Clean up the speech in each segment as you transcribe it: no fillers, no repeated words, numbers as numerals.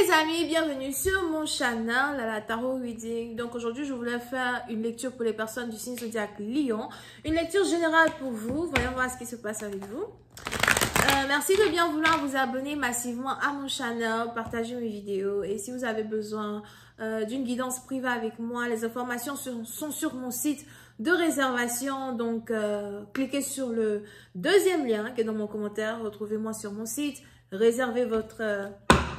les amis, bienvenue sur mon channel, la Tarot Reading. Donc aujourd'hui, je voulais faire une lecture pour les personnes du signe zodiaque Lion. Une lecture générale pour vous. Voyons voir ce qui se passe avec vous. Merci de bien vouloir vous abonner massivement à mon channel, partager mes vidéos. Et si vous avez besoin d'une guidance privée avec moi, les informations sont sur mon site de réservation. Donc, cliquez sur le deuxième lien qui est dans mon commentaire. Retrouvez-moi sur mon site. Réservez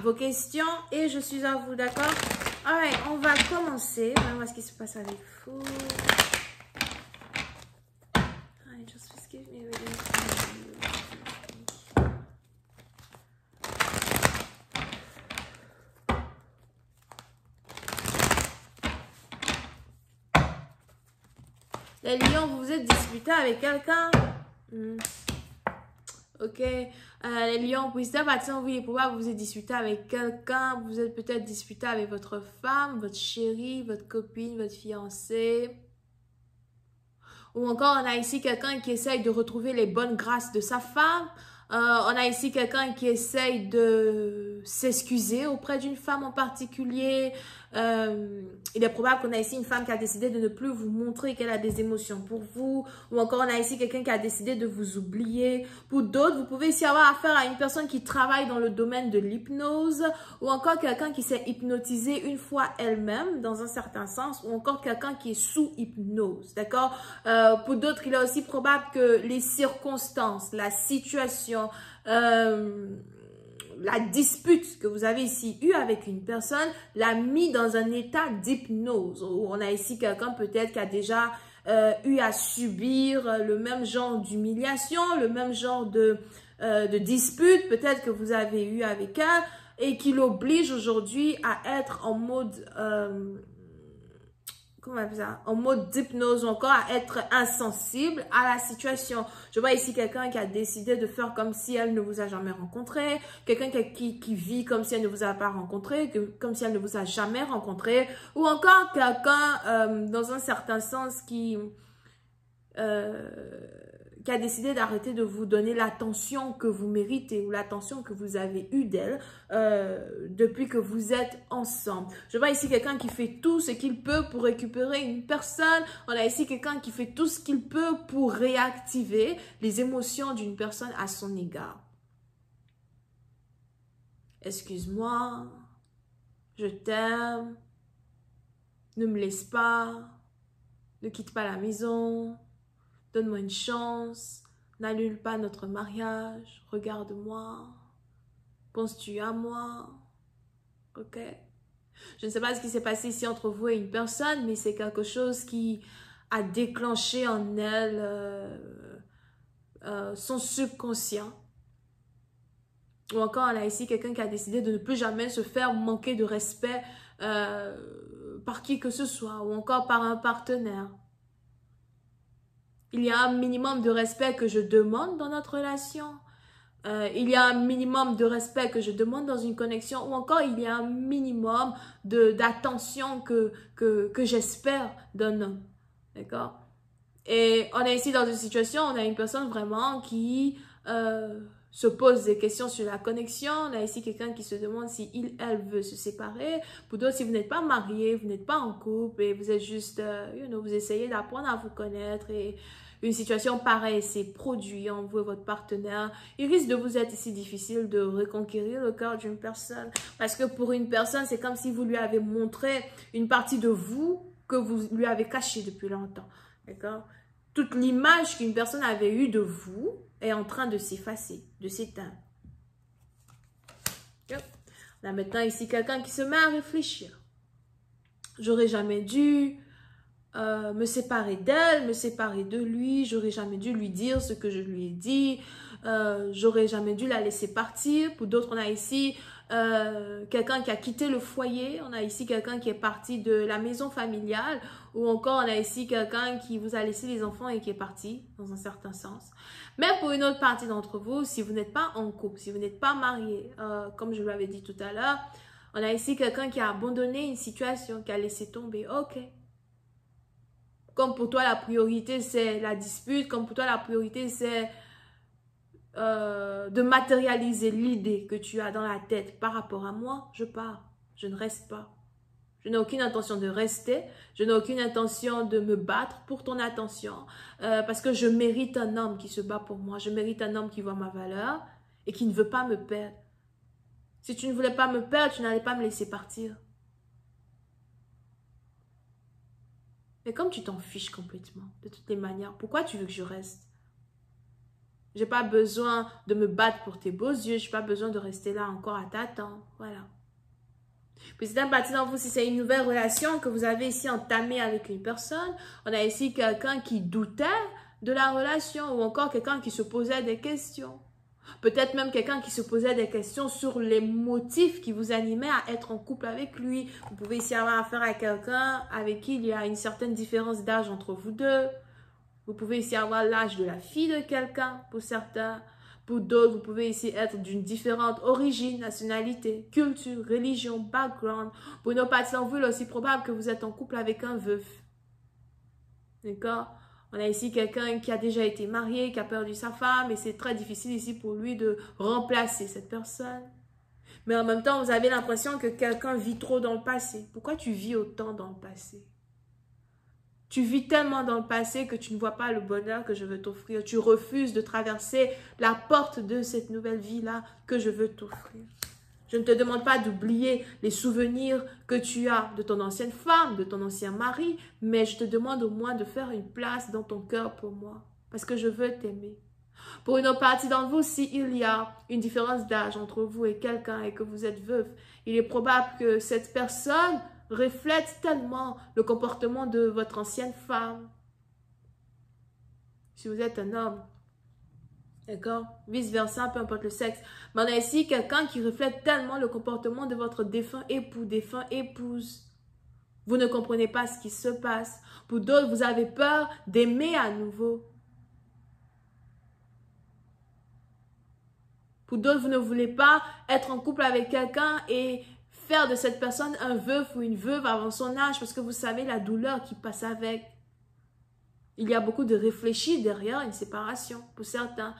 vos questions et je suis à vous, d'accord? Alright, on va commencer. On va voir ce qui se passe avec vous. Alright, just give me a reading. Les lions, vous vous êtes disputé avec quelqu'un? Ok, les lions, petit à petit, oui, pourquoi vous vous êtes disputé avec quelqu'un? Vous êtes peut-être disputé avec votre femme, votre chérie, votre copine, votre fiancé. Ou encore, on a ici quelqu'un qui essaye de retrouver les bonnes grâces de sa femme. On a ici quelqu'un qui essaye de s'excuser auprès d'une femme en particulier. Il est probable qu'on a ici une femme qui a décidé de ne plus vous montrer qu'elle a des émotions pour vous. Ou encore, on a ici quelqu'un qui a décidé de vous oublier. Pour d'autres, vous pouvez ici avoir affaire à une personne qui travaille dans le domaine de l'hypnose. Ou encore quelqu'un qui s'est hypnotisé une fois elle-même, dans un certain sens. Ou encore quelqu'un qui est sous hypnose, d'accord? Pour d'autres, il est aussi probable que les circonstances, la situation, la dispute que vous avez ici eue avec une personne l'a mis dans un état d'hypnose. On a ici quelqu'un peut-être qui a déjà eu à subir le même genre d'humiliation, le même genre de dispute peut-être que vous avez eu avec elle et qui l'oblige aujourd'hui à être en mode... comment on appelle ça? En mode d'hypnose ou encore à être insensible à la situation. Je vois ici quelqu'un qui a décidé de faire comme si elle ne vous a jamais rencontré, quelqu'un qui vit comme si elle ne vous a pas rencontré, comme si elle ne vous a jamais rencontré, ou encore quelqu'un dans un certain sens qui a décidé d'arrêter de vous donner l'attention que vous méritez ou l'attention que vous avez eue d'elle depuis que vous êtes ensemble. Je vois ici quelqu'un qui fait tout ce qu'il peut pour récupérer une personne. On a ici quelqu'un qui fait tout ce qu'il peut pour réactiver les émotions d'une personne à son égard. Excuse-moi, je t'aime, ne me laisse pas, ne quitte pas la maison. Donne-moi une chance, n'annule pas notre mariage, regarde-moi, penses-tu à moi? Ok? Je ne sais pas ce qui s'est passé ici entre vous et une personne, mais c'est quelque chose qui a déclenché en elle son subconscient. Ou encore, on a ici quelqu'un qui a décidé de ne plus jamais se faire manquer de respect par qui que ce soit, ou encore par un partenaire. Il y a un minimum de respect que je demande dans notre relation. Il y a un minimum de respect que je demande dans une connexion. Ou encore, il y a un minimum d'attention que j'espère d'un homme. D'accord? Et on est ici dans une situation, on a une personne vraiment qui se pose des questions sur la connexion. On a ici quelqu'un qui se demande si elle veut se séparer. Pour d'autres, si vous n'êtes pas marié, vous n'êtes pas en couple et vous êtes juste, vous essayez d'apprendre à vous connaître et une situation pareille s'est produite entre vous et votre partenaire, il risque de vous être ici difficile de reconquérir le cœur d'une personne. Parce que pour une personne, c'est comme si vous lui avez montré une partie de vous que vous lui avez cachée depuis longtemps. D'accord? Toute l'image qu'une personne avait eue de vous est en train de s'effacer, de s'éteindre. On a maintenant ici quelqu'un qui se met à réfléchir. J'aurais jamais dû me séparer d'elle, me séparer de lui, j'aurais jamais dû lui dire ce que je lui ai dit, j'aurais jamais dû la laisser partir. Pour d'autres, on a ici quelqu'un qui a quitté le foyer, on a ici quelqu'un qui est parti de la maison familiale, ou encore on a ici quelqu'un qui vous a laissé les enfants et qui est parti, dans un certain sens. Mais pour une autre partie d'entre vous, si vous n'êtes pas en couple, si vous n'êtes pas marié, comme je l'avais dit tout à l'heure, on a ici quelqu'un qui a abandonné une situation, qui a laissé tomber. Ok. Comme pour toi, la priorité, c'est la dispute. Comme pour toi, la priorité, c'est de matérialiser l'idée que tu as dans la tête par rapport à moi, je pars. Je ne reste pas. Je n'ai aucune intention de rester. Je n'ai aucune intention de me battre pour ton attention. Parce que je mérite un homme qui se bat pour moi. Je mérite un homme qui voit ma valeur et qui ne veut pas me perdre. Si tu ne voulais pas me perdre, tu n'allais pas me laisser partir. Mais comme tu t'en fiches complètement, de toutes les manières, pourquoi tu veux que je reste? J'ai pas besoin de me battre pour tes beaux yeux. J'ai pas besoin de rester là encore à t'attendre. Voilà. Puis c'est un parti dans vous, si c'est une nouvelle relation que vous avez ici entamée avec une personne, on a ici quelqu'un qui doutait de la relation ou encore quelqu'un qui se posait des questions. Peut-être même quelqu'un qui se posait des questions sur les motifs qui vous animaient à être en couple avec lui. Vous pouvez ici avoir affaire à quelqu'un avec qui il y a une certaine différence d'âge entre vous deux. Vous pouvez ici avoir l'âge de la fille de quelqu'un pour certains. Pour d'autres, vous pouvez ici être d'une différente origine, nationalité, culture, religion, background. Pour une autre partie d'entre vous, il est aussi probable que vous êtes en couple avec un veuf. D'accord? On a ici quelqu'un qui a déjà été marié, qui a perdu sa femme et c'est très difficile ici pour lui de remplacer cette personne. Mais en même temps, vous avez l'impression que quelqu'un vit trop dans le passé. Pourquoi tu vis autant dans le passé? Tu vis tellement dans le passé que tu ne vois pas le bonheur que je veux t'offrir. Tu refuses de traverser la porte de cette nouvelle vie-là que je veux t'offrir. Je ne te demande pas d'oublier les souvenirs que tu as de ton ancienne femme, de ton ancien mari, mais je te demande au moins de faire une place dans ton cœur pour moi, parce que je veux t'aimer. Pour une autre partie d'entre vous, s'il y a une différence d'âge entre vous et quelqu'un et que vous êtes veuf, il est probable que cette personne reflète tellement le comportement de votre ancienne femme. Si vous êtes un homme, d'accord? Vice-versa, peu importe le sexe. Mais on a ici quelqu'un qui reflète tellement le comportement de votre défunt époux, défunt épouse. Vous ne comprenez pas ce qui se passe. Pour d'autres, vous avez peur d'aimer à nouveau. Pour d'autres, vous ne voulez pas être en couple avec quelqu'un et faire de cette personne un veuf ou une veuve avant son âge parce que vous savez la douleur qui passe avec. Il y a beaucoup de réfléchis derrière une séparation pour certains.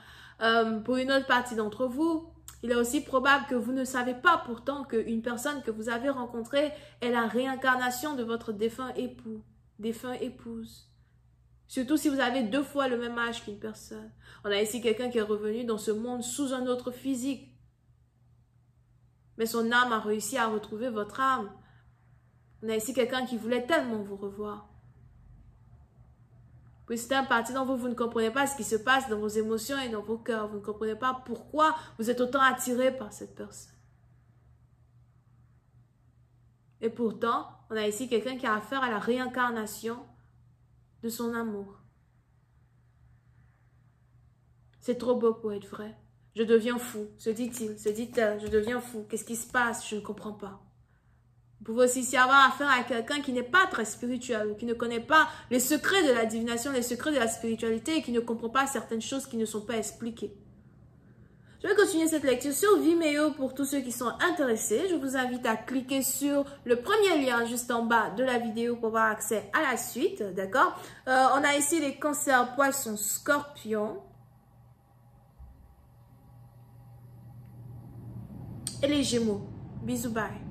Pour une autre partie d'entre vous, il est aussi probable que vous ne savez pas pourtant qu'une personne que vous avez rencontrée est la réincarnation de votre défunt époux, défunt épouse. Surtout si vous avez 2 fois le même âge qu'une personne. On a ici quelqu'un qui est revenu dans ce monde sous un autre physique. Mais son âme a réussi à retrouver votre âme. On a ici quelqu'un qui voulait tellement vous revoir. Puis c'est un parti dont vous ne comprenez pas ce qui se passe dans vos émotions et dans vos cœurs. Vous ne comprenez pas pourquoi vous êtes autant attiré par cette personne. Et pourtant, on a ici quelqu'un qui a affaire à la réincarnation de son amour. C'est trop beau pour être vrai. Je deviens fou, se dit-il, se dit-elle, je deviens fou. Qu'est-ce qui se passe? Je ne comprends pas. Vous pouvez aussi avoir affaire à quelqu'un qui n'est pas très spirituel ou qui ne connaît pas les secrets de la divination, les secrets de la spiritualité et qui ne comprend pas certaines choses qui ne sont pas expliquées. Je vais continuer cette lecture sur Vimeo pour tous ceux qui sont intéressés. Je vous invite à cliquer sur le premier lien juste en bas de la vidéo pour avoir accès à la suite, d'accord? On a ici les cancers, poissons, scorpions. Et les gémeaux. Bisous, bye.